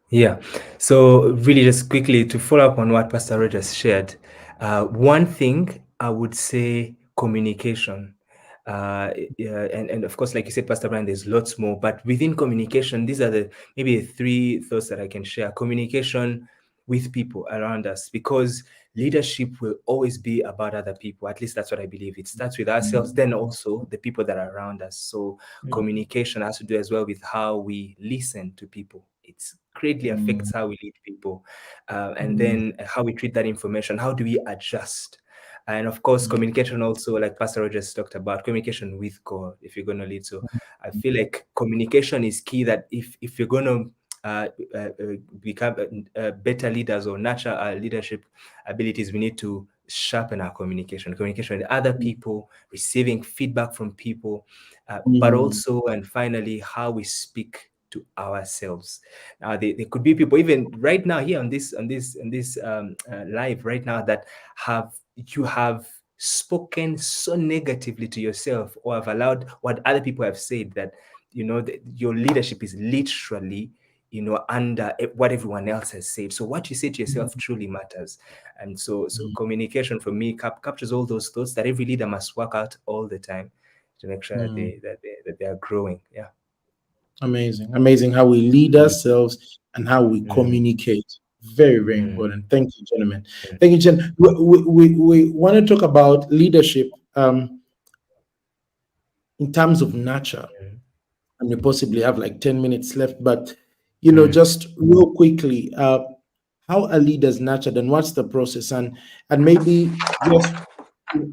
Yeah. So really just quickly to follow up on what Pastor Rogers shared, one thing I would say communication. Yeah, and of course, like you said, Pastor Brian, there's lots more, but within communication, these are the maybe three thoughts that I can share. Communication with people around us, because leadership will always be about other people. At least that's what I believe. It starts with ourselves, then also the people that are around us. So communication has to do as well with how we listen to people. It's greatly affects how we lead people, and then how we treat that information. How do we adjust? And of course, communication also, like Pastor Rogers talked about, communication with God if you're going to lead. So I feel like communication is key, that if you're going to become better leaders or nurture our leadership abilities, we need to sharpen our communication with other people, receiving feedback from people, but also, and finally, how we speak to ourselves. Now, there could be people even right now here on this live right now that you have spoken so negatively to yourself, or have allowed what other people have said, that your leadership is literally under what everyone else has said. So what you say to yourself truly matters. And so communication for me captures all those thoughts that every leader must work out all the time to make sure that they are growing. Yeah. Amazing. Amazing how we lead ourselves and how we communicate. Very, very important. Thank you, gentlemen. Thank you, Jen. We want to talk about leadership in terms of nurture. And we possibly have like 10 minutes left, but just real quickly, how are leaders nurtured and what's the process? And maybe just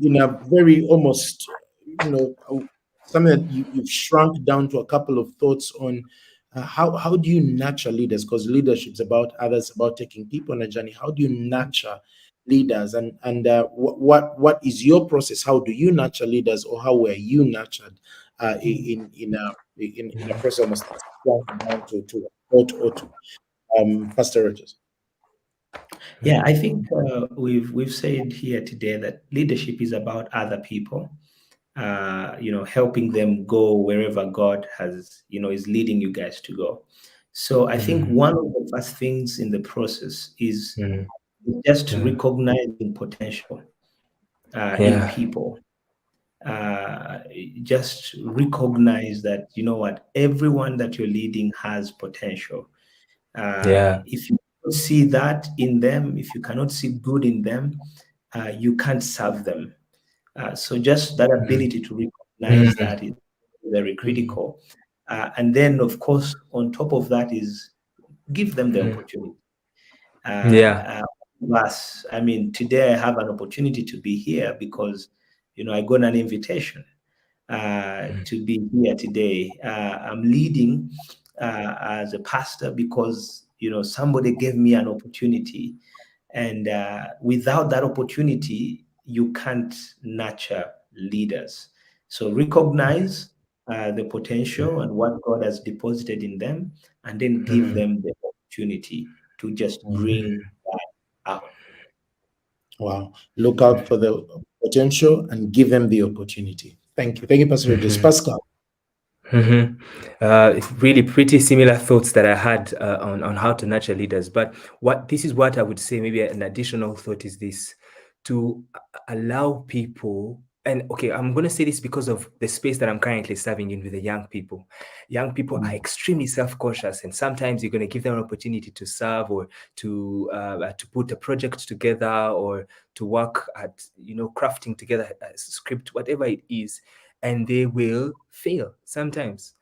in a very almost, something that you've shrunk down to a couple of thoughts on how do you nurture leaders? Because leadership is about others, about taking people on a journey. How do you nurture leaders? And what is your process? How do you nurture leaders, or how were you nurtured in a process almost down to a thought or two? Pastor Rogers. Yeah, I think we've said here today that leadership is about other people, helping them go wherever God has, is leading you guys to go. So I think one of the first things in the process is just recognizing potential in people. Just recognize that, everyone that you're leading has potential. If you don't see that in them, if you cannot see good in them, you can't serve them. So just that ability to recognize that is very critical. And then, of course, on top of that is give them the opportunity. Plus, I mean, today I have an opportunity to be here because, I got an invitation to be here today. I'm leading as a pastor because, somebody gave me an opportunity. And without that opportunity, you can't nurture leaders. So recognize the potential and what God has deposited in them, and then give them the opportunity to just bring that out. Wow. Look out for the potential and give them the opportunity. Thank you. Thank you, Pastor Regis. Mhm. Pascal. Mhm. It's really pretty similar thoughts that I had on how to nurture leaders. But this is what I would say. Maybe an additional thought is this: to allow people. And okay, I'm going to say this because of the space that I'm currently serving in with the young people. Young people are extremely self-conscious, and sometimes you're going to give them an opportunity to serve or to put a project together or to work at crafting together a script, whatever it is, and they will fail sometimes,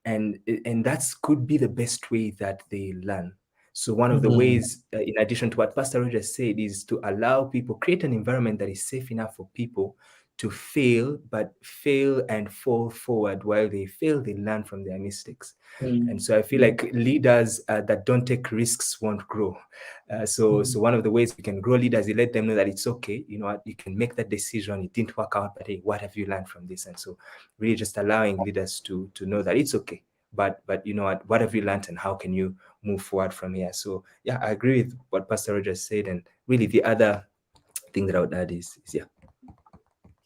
and that's could be the best way that they learn. So one of the Mhm. ways, in addition to what Pastor Roger said, is to allow people, create an environment that is safe enough for people to fail, but fail and fall forward. While they fail, they learn from their mistakes. And so I feel like leaders that don't take risks won't grow. So one of the ways we can grow leaders is let them know that it's okay. You know what, you can make that decision. It didn't work out, but hey, what have you learned from this? And so really just allowing leaders to know that it's okay. But you know what have you learned and how can you move forward from here? So yeah, I agree with what Pastor Roger said. And really the other thing that I would add is yeah.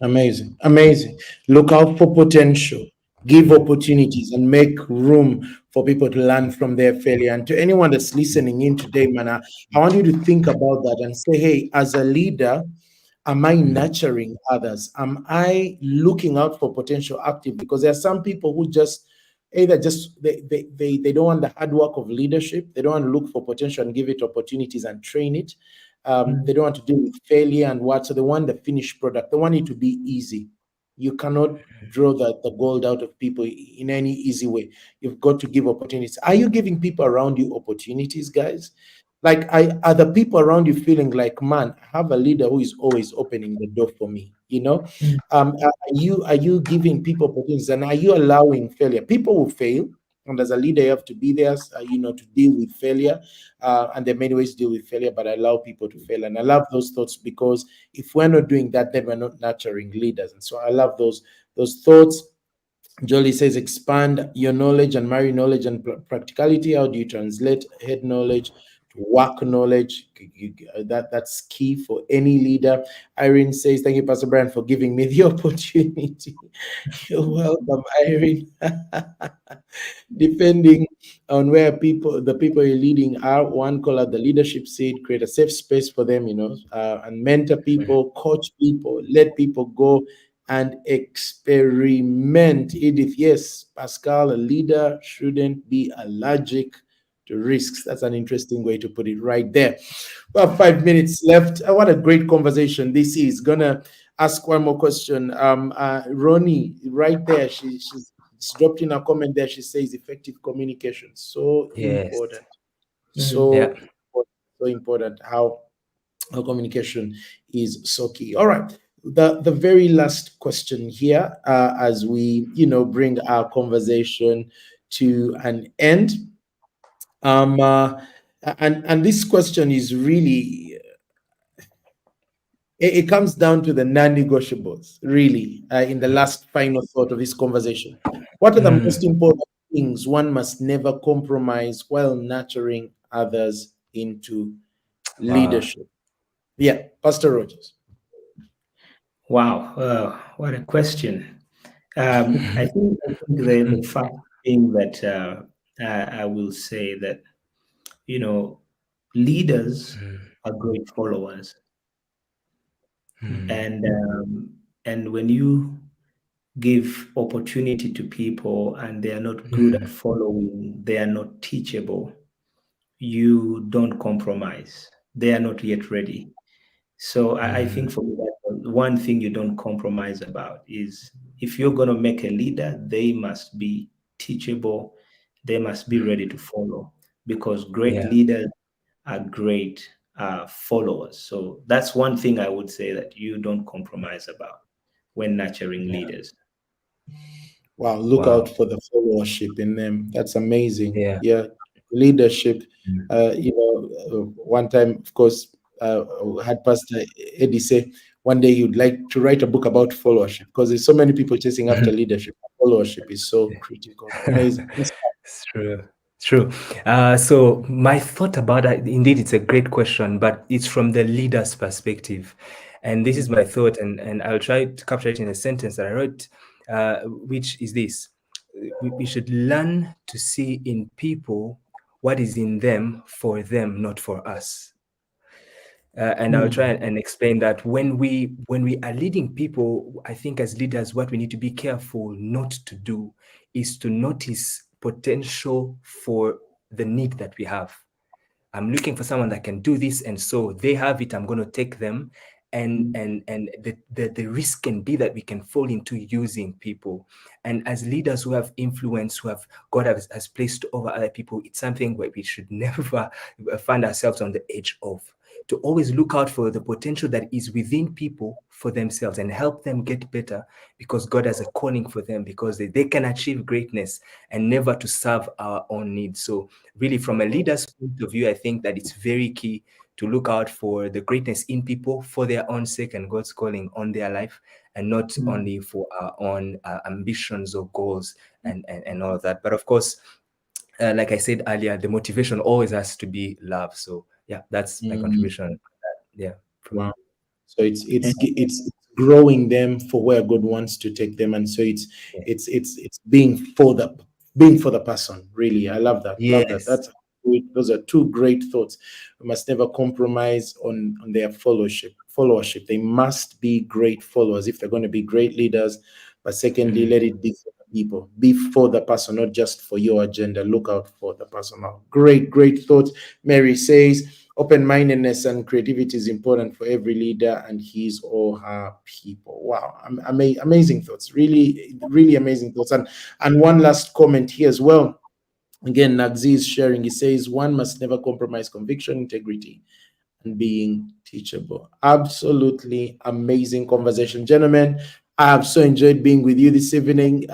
Amazing. Amazing. Look out for potential, give opportunities, and make room for people to learn from their failure. And to anyone that's listening in today, man, I want you to think about that and say, hey, as a leader, am I nurturing others? Am I looking out for potential active? Because there are some people who just either just they don't want the hard work of leadership. They don't want to look for potential and give it opportunities and train it. They don't want to deal with failure and what. So they want the finished product. They want it to be easy. You cannot draw the gold out of people in any easy way. You've got to give opportunities. Are you giving people around you opportunities, guys? Like, are the people around you feeling like, man, I have a leader who is always opening the door for me? You know, are you giving people opportunities, and are you allowing failure? People will fail, and as a leader, you have to be there, to deal with failure. And there are many ways to deal with failure, but allow people to fail. And I love those thoughts, because if we're not doing that, then we're not nurturing leaders. And so I love those thoughts. Jolie says, expand your knowledge and marry knowledge and practicality. How do you translate head knowledge to work knowledge? That's key for any leader. Irene says, thank you, Pastor Brian, for giving me the opportunity. You're welcome, Irene. Depending on where the people you're leading are, one call out the leadership seat, create a safe space for them, and mentor people, coach people, let people go and experiment. Edith, yes, Pascal, a leader shouldn't be allergic to risks. That's an interesting way to put it right there. We have 5 minutes left. What a great conversation this is. Gonna ask one more question. Ronnie, right there, she's dropped in a comment there. She says effective communication. So Yes. important. Yeah. So important. So important how communication is so key. All right. The very last question here, as we bring our conversation to an end. And this question is really, it comes down to the non-negotiables, really, in the last final thought of this conversation. What are the most important things one must never compromise while nurturing others into Wow. leadership? Yeah, Pastor Rogers. Wow, what a question. I think the first thing that I will say that, you know, leaders are great followers. And when you give opportunity to people and they are not good at following, they are not teachable, you don't compromise. They are not yet ready. So I think for me, that one thing you don't compromise about is, if you're going to make a leader, they must be teachable. They must be ready to follow, because great Yeah. leaders are great followers. So that's one thing I would say that you don't compromise about when nurturing leaders. Wow, look out Wow. for the followership in them. That's amazing. Yeah. Yeah, leadership. One time, of course, I had Pastor Eddie say one day he'd like to write a book about followership, because there's so many people chasing after leadership. Followership is so critical. Amazing. It's true. True. So my thought about it, indeed, it's a great question, but it's from the leader's perspective. And this is my thought, and I'll try to capture it in a sentence that I wrote, which is this. We should learn to see in people what is in them for them, not for us. And I'll try Mm. and explain that when we are leading people, I think as leaders, what we need to be careful not to do is to notice potential for the need that we have. I'm looking for someone that can do this, and so they have it. I'm going to take them, and the risk can be that we can fall into using people. And as leaders who have influence, who have God has placed over other people, it's something where we should never find ourselves on the edge of. To always look out for the potential that is within people for themselves and help them get better, because God has a calling for them, because they can achieve greatness, and never to serve our own needs. So really, from a leader's point of view, I think that it's very key to look out for the greatness in people for their own sake and God's calling on their life, and not only for our own ambitions or goals and all of that. But of course, like I said earlier, the motivation always has to be love. So yeah, that's my Mm. contribution. Yeah, from Wow. So And it's growing them for where God wants to take them, and so yeah. it's being for the person. Really, I love that. Love that. Yes. That's great. Those are two great thoughts. We must never compromise on their followership. They must be great followers if they're going to be great leaders. But secondly, Mhm. let it be for the people. Be for the person, not just for your agenda. Look out for the person. Now, great thoughts. Mary says open-mindedness and creativity is important for every leader and his or her people. Wow, amazing thoughts. Really amazing thoughts. And one last comment here as well. Again, Nagzi is sharing. He says one must never compromise conviction, integrity, and being teachable. Absolutely amazing conversation, gentlemen. I have so enjoyed being with you this evening.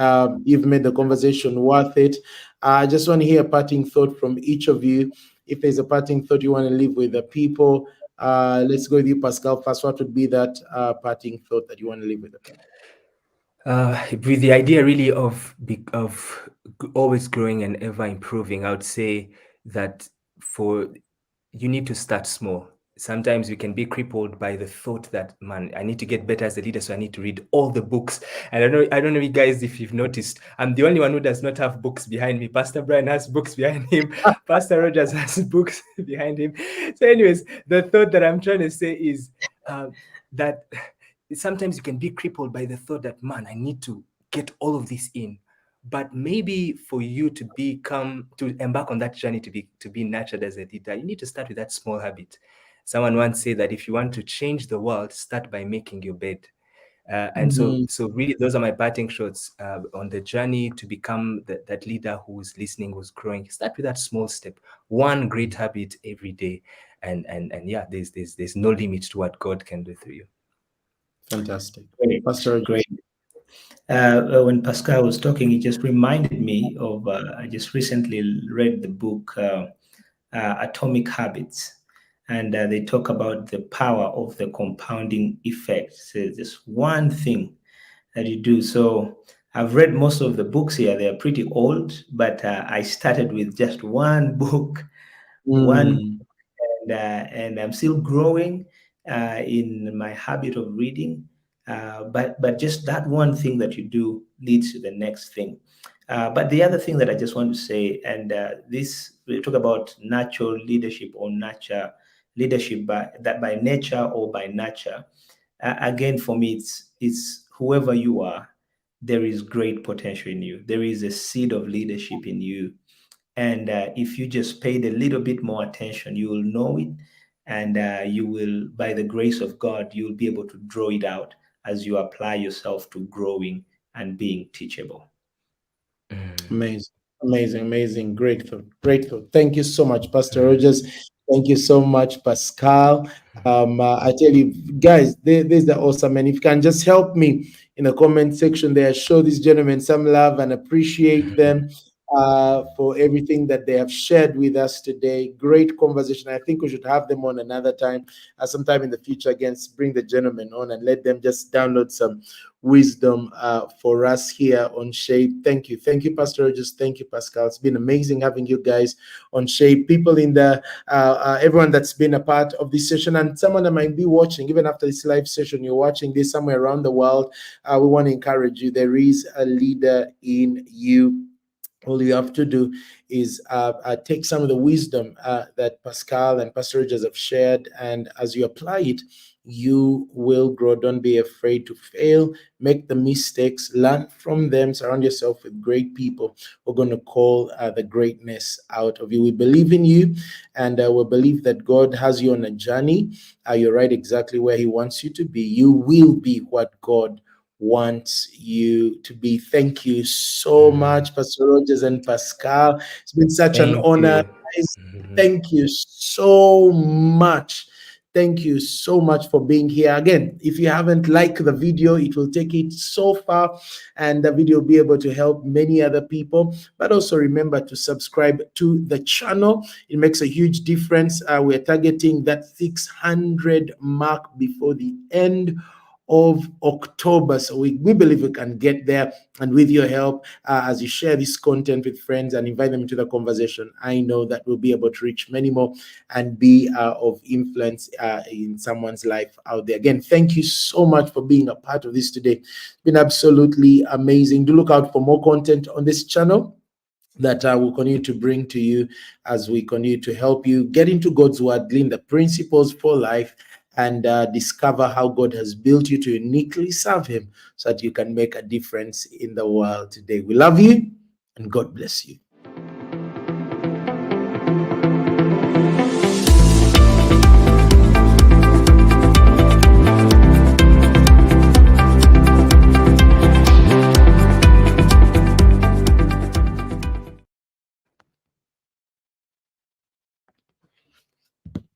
You've made the conversation worth it. I just want to hear a parting thought from each of you. If there's a parting thought you want to leave with the people, let's go with you, Pascal. First, what would be that parting thought that you want to leave with the people? With the idea really of always growing and ever improving, I would say that for you need to start small. Sometimes you can be crippled by the thought that, man, I need to get better as a leader, so I need to read all the books. And I don't know, you guys, if you've noticed, I'm the only one who does not have books behind me. Pastor Brian has books behind him. Pastor Rogers has books behind him. So, anyways, the thought that I'm trying to say is that sometimes you can be crippled by the thought that, man, I need to get all of this in. But maybe for you to embark on that journey to be nurtured as a leader, you need to start with that small habit. Someone once said that if you want to change the world, start by making your bed. And so Mhm. so really, those are my parting shots on the journey to become that leader who's listening, who's growing. Start with that small step, one great habit every day, and yeah, there's no limit to what God can do through you. Fantastic. great, Pastor great. Rogers. When Pascal was talking, it just reminded me of I just recently read the book Atomic Habits, and they talk about the power of the compounding effect. So just one thing that you do. So I've read most of the books here. They are pretty old, but I started with just one book, one, Mm. and I'm still growing in my habit of reading. But just that one thing that you do leads to the next thing. But the other thing that I just want to say, and this we talk about natural leadership or nurture leadership by nature or by nurture. Again, for me, it's whoever you are. There is great potential in you. There is a seed of leadership in you, and if you just paid a little bit more attention, you will know it, and you will, by the grace of God, you will be able to draw it out as you apply yourself to growing and being teachable. Mm. Amazing, amazing. Great thought, great thought. Thank you so much, Pastor Mm. Rogers. Thank you so much, Pascal. I tell you, guys, there's the awesome. And if you can just help me in the comment section there, show these gentlemen some love and appreciate them. for everything that they have shared with us today. Great conversation. I think we should have them on another time, sometime in the future. Again, bring the gentlemen on and let them just download some wisdom for us here on Shape. Thank you, Pastor Rogers. Thank you, Pascal. It's been amazing having you guys on Shape. People in the everyone that's been a part of this session, and someone that might be watching even after this live session. You're watching this somewhere around the world. We want to encourage you. There is a leader in you. All you have to do is take some of the wisdom that Pascal and Pastor Rogers have shared, and as you apply it, you will grow. Don't be afraid to fail. Make the mistakes, learn from them, surround yourself with great people who are going to call the greatness out of you. We believe in you, and we believe that God has you on a journey. You're right exactly where He wants you to be. You will be what God wants you to be. Thank you so much, Pastor Rogers and Pascal. It's been such an Thank honor. you. Thank you so much. Thank you so much for being here. Again, if you haven't liked the video, it will take it so far, and the video will be able to help many other people. But also remember to subscribe to the channel. It makes a huge difference. We're targeting that 600 mark before the end of October. So we believe we can get there. And with your help, as you share this content with friends and invite them into the conversation, I know that we'll be able to reach many more and be of influence in someone's life out there. Again, thank you so much for being a part of this today. It's been absolutely amazing. Do look out for more content on this channel that will continue to bring to you as we continue to help you get into God's word, glean the principles for life, and discover how God has built you to uniquely serve Him so that you can make a difference in the world today. We love you, and God bless you.